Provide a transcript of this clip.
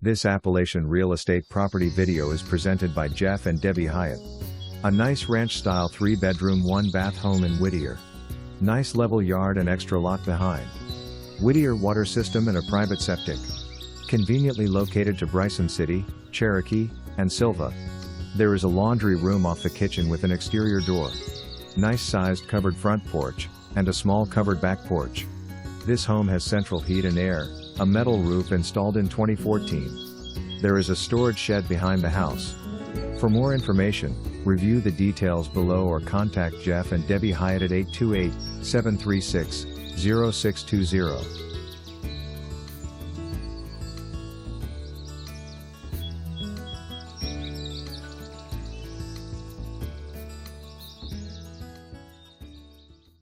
This Appalachian Real Estate property video is presented by Jeff and Debi Hyatt. A nice ranch-style 3-bedroom 1-bath home in Whittier. Nice level yard and extra lot behind. Whittier water system and a private septic. Conveniently located to Bryson City, Cherokee, and Sylva. There is a laundry room off the kitchen with an exterior door. Nice sized covered front porch, and a small covered back porch. This home has central heat and air, a metal roof installed in 2014. There is a storage shed behind the house. For more information, review the details below or contact Jeff and Debi Hyatt at 828-736-0620.